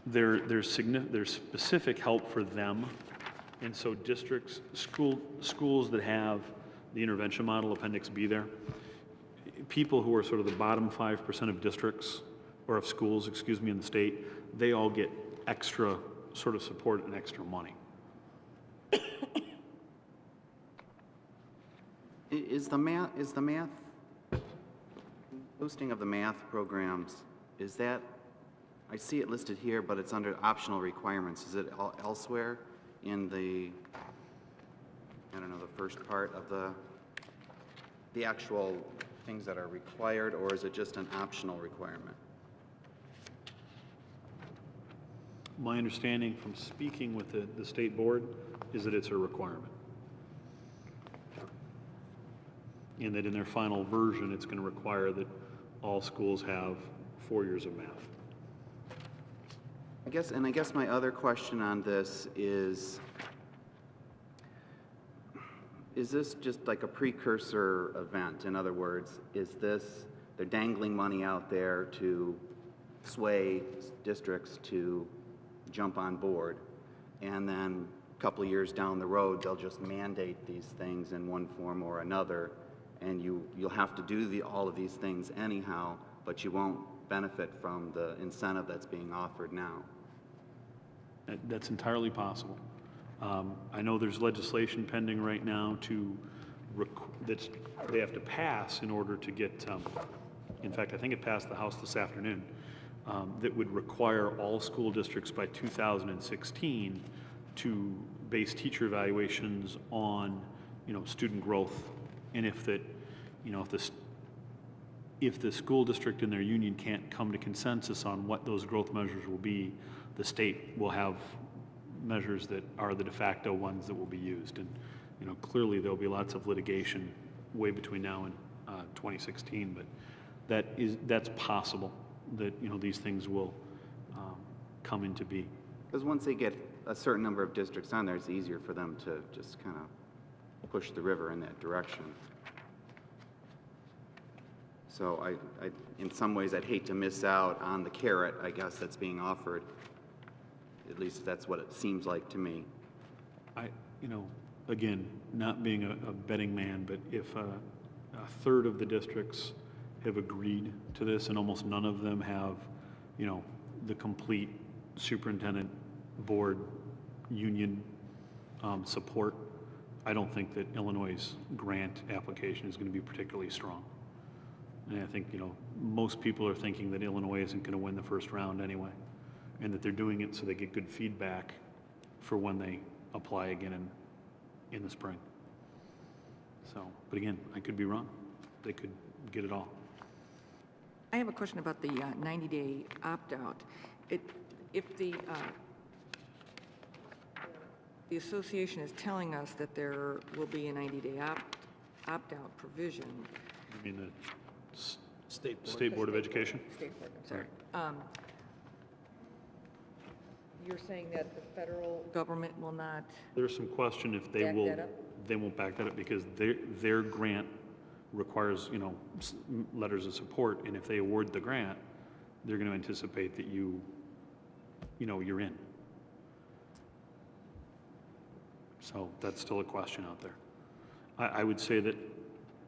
there's specific help for them. And so districts, schools that have the intervention model, Appendix B there, people who are sort of the bottom 5% of districts, or of schools, in the state, they all get extra sort of support and extra money. Is the math, boosting of the math programs, is that, I see it listed here, but it's under optional requirements. Is it elsewhere in the, the first part of the actual things that are required, or is it just an optional requirement? My understanding from speaking with the state board is that it's a requirement. And that in their final version, it's going to require that all schools have 4 years of math. I guess my other question on this is this just like a precursor event? In other words, they're dangling money out there to sway districts to jump on board, and then a couple of years down the road, they'll just mandate these things in one form or another, and you'll have to do all of these things anyhow, but you won't benefit from the incentive that's being offered now. That's entirely possible. I know there's legislation pending right now that they have to pass in order to get, in fact, I think it passed the House this afternoon, that would require all school districts by 2016 to base teacher evaluations on, student growth. And if the school district and their union can't come to consensus on what those growth measures will be, the state will have measures that are the de facto ones that will be used. And, clearly there'll be lots of litigation way between now and 2016, but that's possible that, these things will come into being. Because once they get a certain number of districts on there, it's easier for them to just kind of push the river in that direction. So I in some ways, I'd hate to miss out on the carrot, I guess, that's being offered. At least that's what it seems like to me. Again, not being a betting man, but if a third of the districts have agreed to this and almost none of them have, the complete superintendent, board, union support, I don't think that Illinois' grant application is going to be particularly strong. And I think, most people are thinking that Illinois isn't going to win the first round anyway, and that they're doing it so they get good feedback for when they apply again in the spring. So, but again, I could be wrong. They could get it all. I have a question about the 90-day opt-out. If the association is telling us that there will be a 90-day opt-out provision. You mean the State Board of Education? State Board, I'm sorry. You're saying that the federal government will not There's some question if they back will. that up? They won't back that up because their grant requires, letters of support, and if they award the grant, they're going to anticipate that you're in. So that's still a question out there. I would say that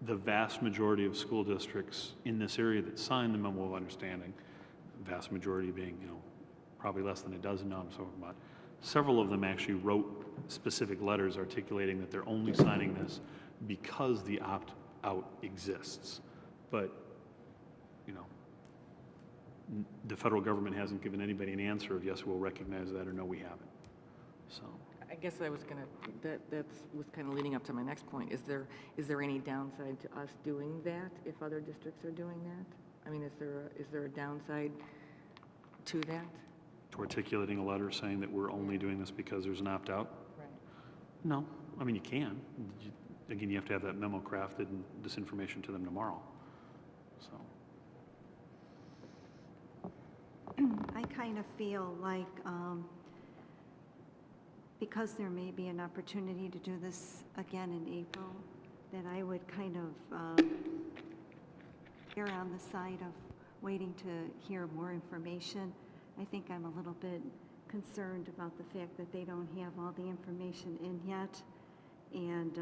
the vast majority of school districts in this area that signed the memo of understanding, vast majority being, probably less than a dozen now I'm talking about, several of them actually wrote specific letters articulating that they're only signing this because the opt-out exists. But, the federal government hasn't given anybody an answer of yes, we'll recognize that, or no, we haven't. So. I guess I was that was kind of leading up to my next point. Is there any downside to us doing that if other districts are doing that? I mean, is there a downside to that? To articulating a letter saying that we're only doing this because there's an opt-out? Right. No. I mean, you can. Again, you have to have that memo crafted and this information to them tomorrow. So. I kind of feel like because there may be an opportunity to do this again in April, that I would kind of err on the side of waiting to hear more information. I think I'm a little bit concerned about the fact that they don't have all the information in yet, and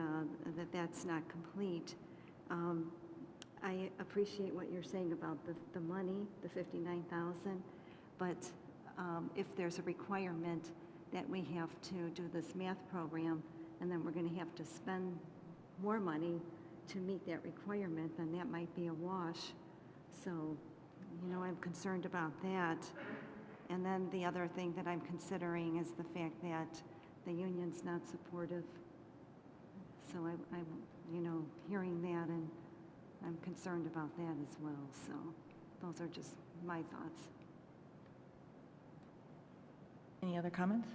that's not complete. I appreciate what you're saying about the money, the $59,000, but if there's a requirement that we have to do this math program, and then we're going to have to spend more money to meet that requirement, then that might be a wash. So, I'm concerned about that. And then the other thing that I'm considering is the fact that the union's not supportive. So I'm hearing that, and I'm concerned about that as well. So those are just my thoughts. Any other comments?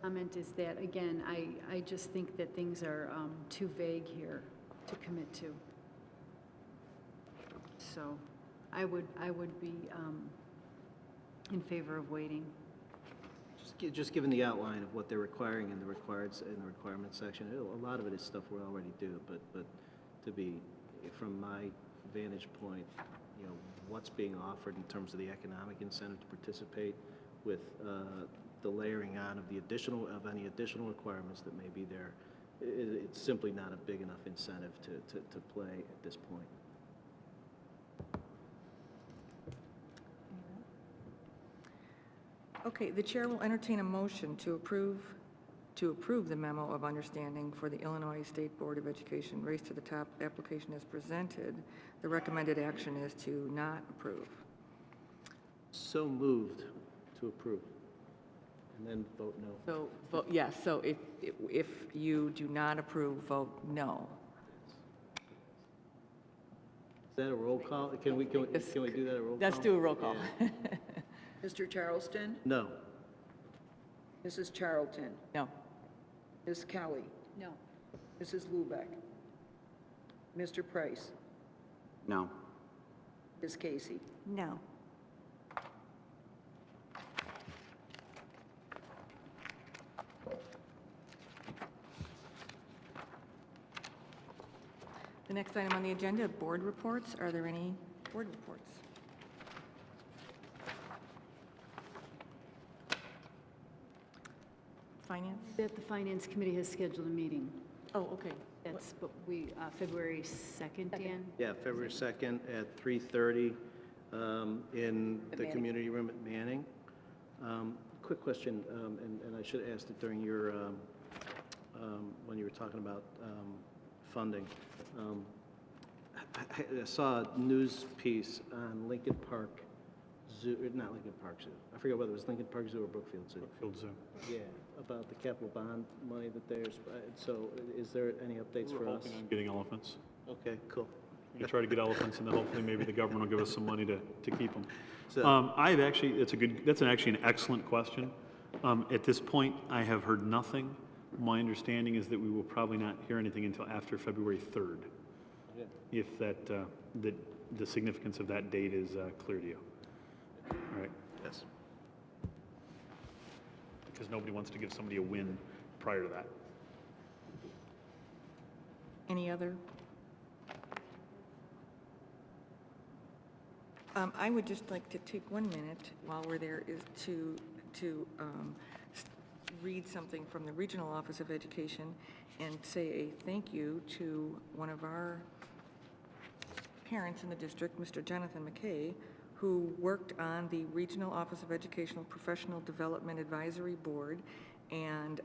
Comment is that, again, I just think that things are too vague here to commit to. So I would be in favor of waiting. Just given the outline of what they're requiring in the requirements section, a lot of it is stuff we already do, but to be, from my vantage point, what's being offered in terms of the economic incentive to participate with the layering on of any additional requirements that may be there, it's simply not a big enough incentive to play at this point. Okay, the chair will entertain a motion to approve the memo of understanding for the Illinois State Board of Education Race to the Top application as presented. The recommended action is to not approve. So moved to approve, and then vote no. So, vote yes, so if you do not approve, vote no. Is that a roll call? Can we do that a roll call? Let's do a roll call. Yeah. Mr. Charleston? No. Mrs. Charlton? No. Ms. Kelly? No. Mrs. Lubeck? Mr. Price? No. Ms. Casey? No. The next item on the agenda, board reports. Are there any board reports? Finance? That the Finance Committee has scheduled a meeting. Oh, okay. That's what we, February 2nd, Dan? Yeah, February 2nd at 3:30 in the community room at Manning. Quick question, and I should have asked it during your, when you were talking about funding. I saw a news piece on Lincoln Park Zoo, not Lincoln Park Zoo. I forget whether it was Lincoln Park Zoo or Brookfield Zoo. Brookfield Zoo. Yeah, about the capital bond money that there's, so is there any updates for We're us? hoping on getting elephants. Okay, cool. We try to get elephants, and then hopefully maybe the government will give us some money to keep them. So- I've actually, that's actually an excellent question. At this point, I have heard nothing. My understanding is that we will probably not hear anything until after February 3rd, if that, the significance of that date is clear to you. All right? Yes. Because nobody wants to give somebody a win prior to that. Any other? I would just like to take 1 minute while we're there is to read something from the Regional Office of Education and say a thank you to one of our parents in the district, Mr. Jonathan McKay, who worked on the Regional Office of Educational Professional Development Advisory Board, and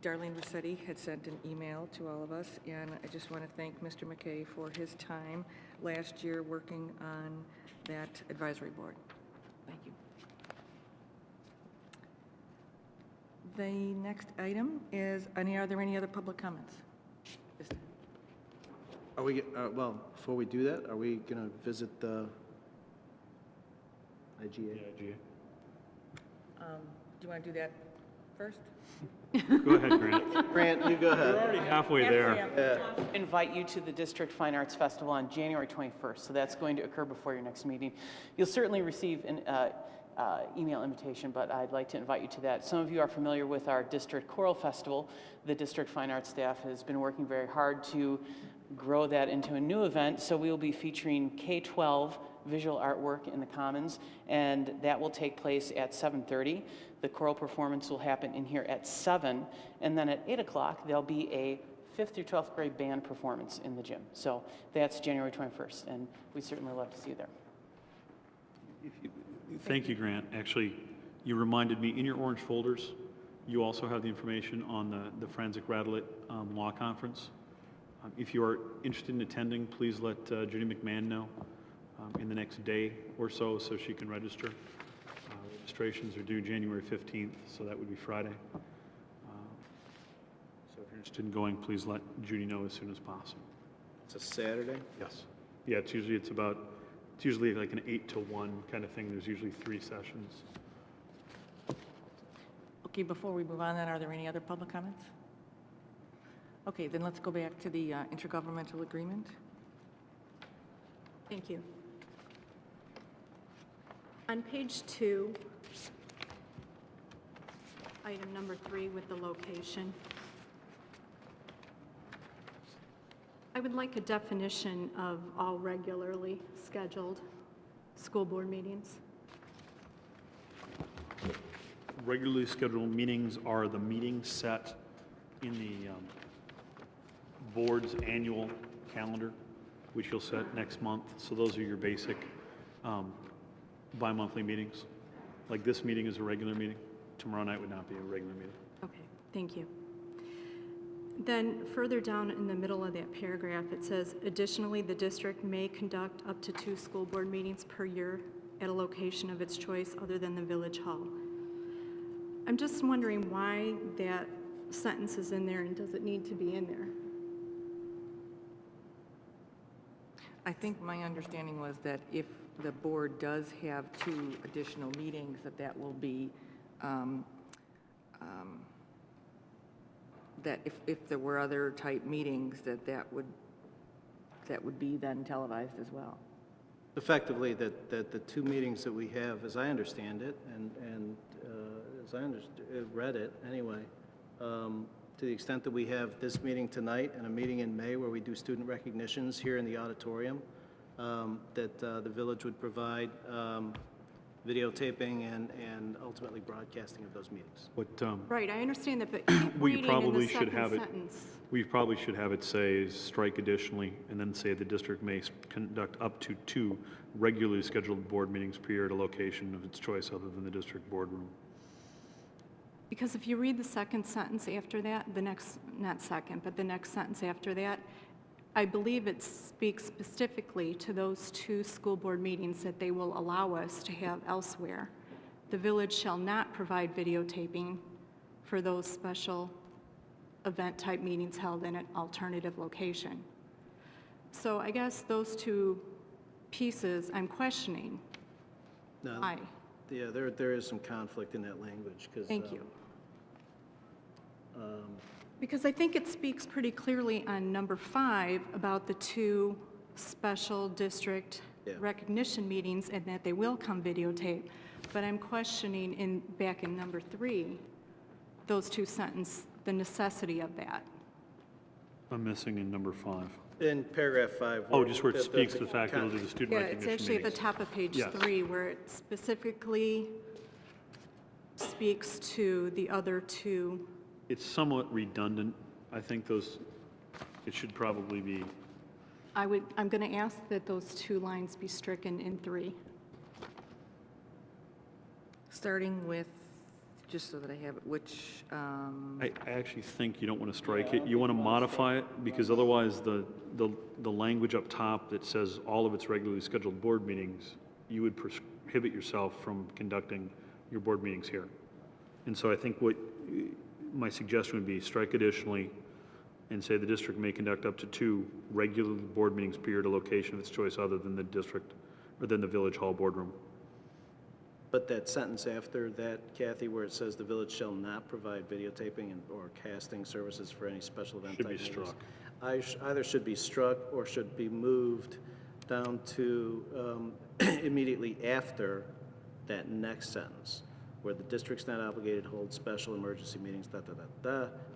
Darlene Rossetti had sent an email to all of us, and I just want to thank Mr. McKay for his time last year working on that advisory board. Thank you. The next item is, are there any other public comments? Are we, well, before we do that, are we going to visit the IGA? Yeah, GA. Do you want to do that first? Go ahead, Grant. Grant, you go ahead. We're already halfway there. Invite you to the District Fine Arts Festival on January 21st, so that's going to occur before your next meeting. You'll certainly receive an email invitation, but I'd like to invite you to that. Some of you are familiar with our District Choral Festival. The District Fine Arts staff has been working very hard to grow that into a new event, so we will be featuring K-12 visual artwork in the Commons, and that will take place at 7:30. The choral performance will happen in here at 7, and then at 8 o'clock, there'll be a 5th through 12th grade band performance in the gym. So that's January 21st, and we'd certainly love to see you there. Thank you, Grant. Actually, you reminded me, in your orange folders, you also have the information on the Forensic Rattlet Law Conference. If you are interested in attending, please let Judy McMahon know in the next day or so she can register. Registrations are due January 15th, so that would be Friday. So if you're interested in going, please let Judy know as soon as possible. It's a Saturday? Yes. Yeah, it's usually like an 8 to 1 kind of thing. There's usually 3 sessions. Okay, before we move on then, are there any other public comments? Okay, then let's go back to the intergovernmental agreement. Thank you. On page 2, item number 3 with the location, I would like a definition of all regularly scheduled school board meetings. Regularly scheduled meetings are the meetings set in the board's annual calendar, which you'll set next month. So those are your basic bi-monthly meetings. Like this meeting is a regular meeting. Tomorrow night would not be a regular meeting. Okay, thank you. Then further down in the middle of that paragraph, it says, additionally, the district may conduct up to 2 school board meetings per year at a location of its choice other than the village hall. I'm just wondering why that sentence is in there, and does it need to be in there? I think my understanding was that if the board does have 2 additional meetings, that will be, that if there were other type meetings, that would be then televised as well. Effectively, that the 2 meetings that we have, as I understand it, and as I read it anyway, to the extent that we have this meeting tonight and a meeting in May where we do student recognitions here in the auditorium, that the village would provide videotaping and ultimately broadcasting of those meetings. What, Right, I understand that, but keep we reading in probably the should second have it, sentence. we probably should have it say strike additionally, and then say the district may conduct up to 2 regularly scheduled board meetings per year at a location of its choice other than the district boardroom. Because if you read the second sentence after that, the next, not second, but the next sentence after that, I believe it speaks specifically to those 2 school board meetings that they will allow us to have elsewhere. The village shall not provide videotaping for those special event-type meetings held in an alternative location. So I guess those 2 pieces I'm questioning. Now, Why? yeah, there is some conflict in that language, because... Thank you. Because I think it speaks pretty clearly on number 5 about the 2 special district recognition meetings and that they will come videotape. But I'm questioning back in number 3, those 2 sentences, the necessity of that. I'm missing in number 5. In paragraph 5... Oh, just where it speaks to the fact that it'll do the student Yeah, recognition it's actually at the meetings. top of page Yes. 3 where it specifically speaks to the other 2. It's somewhat redundant. I think it should probably be, I'm going to ask that those 2 lines be stricken in 3. Starting with, just so that I have it, which, I actually think you don't want to strike it. You want to modify it, because otherwise the language up top that says all of its regularly scheduled board meetings, you would prohibit yourself from conducting your board meetings here. And so I think what my suggestion would be strike additionally and say the district may conduct up to 2 regular board meetings per year at a location of its choice other than the district or than the village hall boardroom. But that sentence after that, Kathy, where it says the village shall not provide videotaping or casting services for any special event Should be type meetings, struck. either should be struck or should be moved down to immediately after that next sentence, where the district's not obligated to hold special emergency meetings,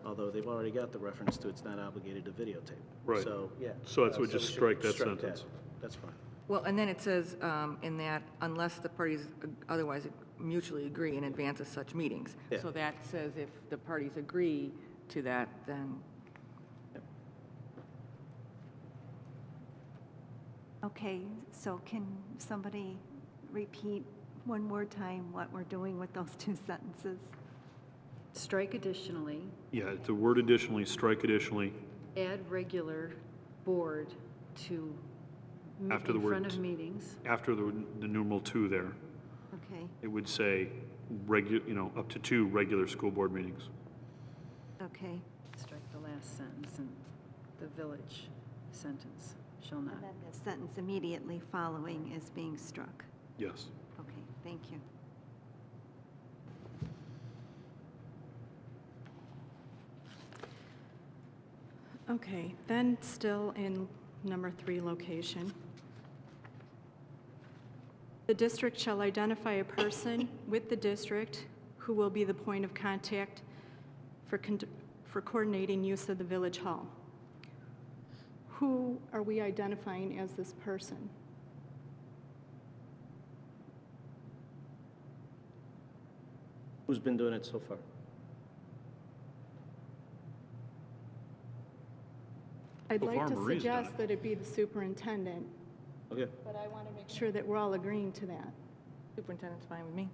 although they've already got the reference to it's not obligated to videotape. Right. So, yeah. So that's what so just we should strike that strike sentence. That's fine. well, and then it says in that, unless the parties otherwise mutually agree in advance of such meetings. Yeah. So that says if the parties agree to that, then, Okay, so can somebody repeat one more time what we're doing with those 2 sentences? Strike additionally, Yeah, the word additionally, strike additionally, add regular board to After the in word front of meetings. after the numeral 2 there, Okay, it would say up to 2 regular school board meetings. okay. Strike the last sentence and the village sentence shall not. And then the sentence immediately following is being struck. Yes. Okay, thank you. Okay, then still in number 3 location. The district shall identify a person with the district who will be the point of contact for coordinating use of the village hall. Who are we identifying as this person? Who's been doing it so far? I'd So like far, to Marie's done suggest it. that it be the superintendent, Okay. but I want to make sure that we're all agreeing to that. superintendent's fine with me.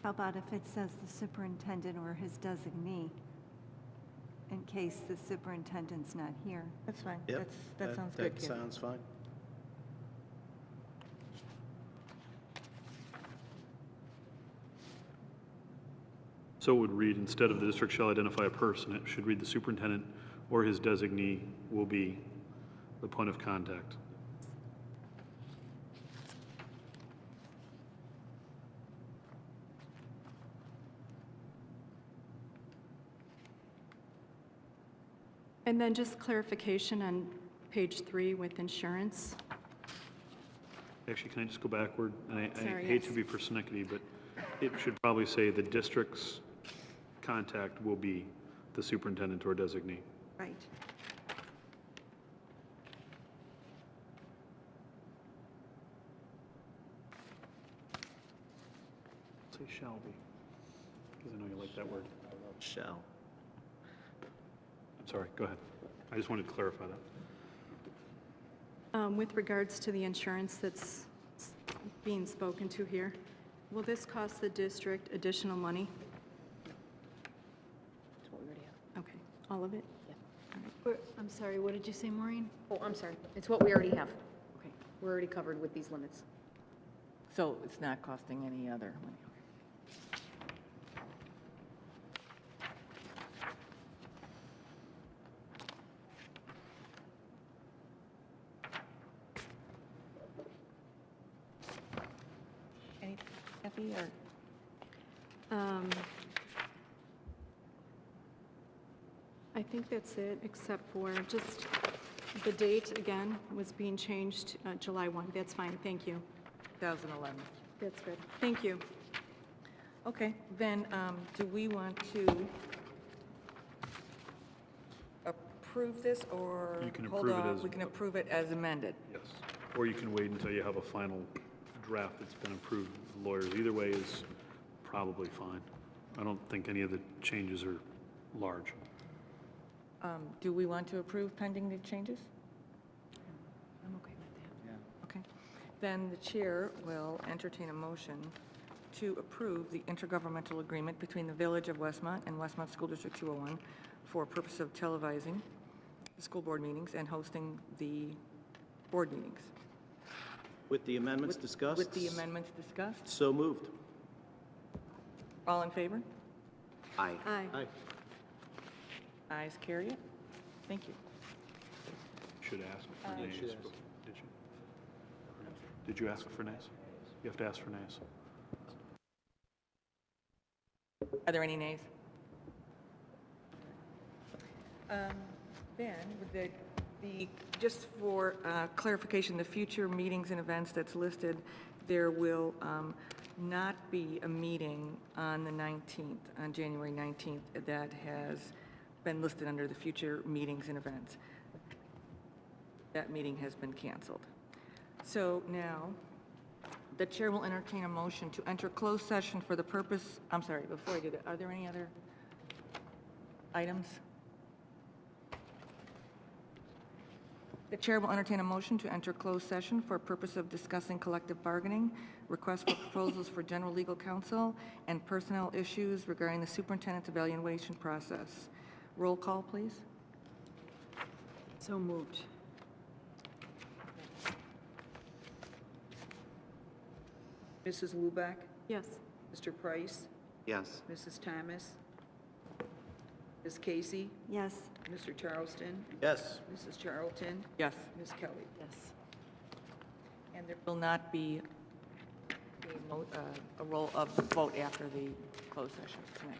How about if it says the superintendent or his designee, in case the superintendent's not here? That's fine. Yep. That sounds good, That Kim. sounds fine. So it would read, instead of the district shall identify a person, it should read the superintendent or his designee will be the point of contact. And then just clarification on page 3 with insurance. Actually, can I just go backward? And I Sorry, hate to yes. be persnickety, but it should probably say the district's contact will be the superintendent or designee. Right. say shall be? Because I know you like that word. Shall. I'm sorry, go ahead. I just wanted to clarify that. With regards to the insurance that's being spoken to here, will this cost the district additional money? That's what we already have. Okay, all of it? I'm sorry, what did you say, Maureen? Oh, I'm sorry. It's what we already have. Okay, we're already covered with these limits. So it's not costing any other money? Any, Kathy, or? I think that's it, except for just the date, again, was being changed July 1. That's fine, thank you. 2011. That's good. Thank you. Okay, then, do we want to approve this, or? You can hold approve it off? as- We can approve it as amended. Yes. Or you can wait until you have a final draft that's been approved with the lawyers. Either way is probably fine. I don't think any of the changes are large. Do we want to approve pending the changes? I'm okay with that. Okay. Then the chair will entertain a motion to approve the intergovernmental agreement between the Village of Westmont and Westmont School District 201 for purpose of televising the school board meetings and hosting the board meetings. With the amendments discussed? With the amendments discussed. So moved. All in favor? Aye. Aye. Aye. Ayes, carry it. Thank you. Should ask for nays. should ask. Did you? Did you ask for nays? You have to ask for nays. Are there any nays? Then, with just for clarification, the future meetings and events that's listed, there will not be a meeting on the 19th, on January 19th, that has been listed under the future meetings and events. That meeting has been canceled. So now, the chair will entertain a motion to enter closed session for the purpose, I'm sorry, before I do that, are there any other items? The chair will entertain a motion to enter closed session for purpose of discussing collective bargaining, requests for proposals for general legal counsel, and personnel issues regarding the superintendent's evaluation process. Roll call, please. So moved. Mrs. Luback, Yes. Mr. Price, Yes. Mrs. Thomas, Ms. Casey, Yes. Mr. Charleston, Yes. Mrs. Charlton, Yes. Ms. Kelly. Yes. And there will not be a roll of vote after the closed session tonight.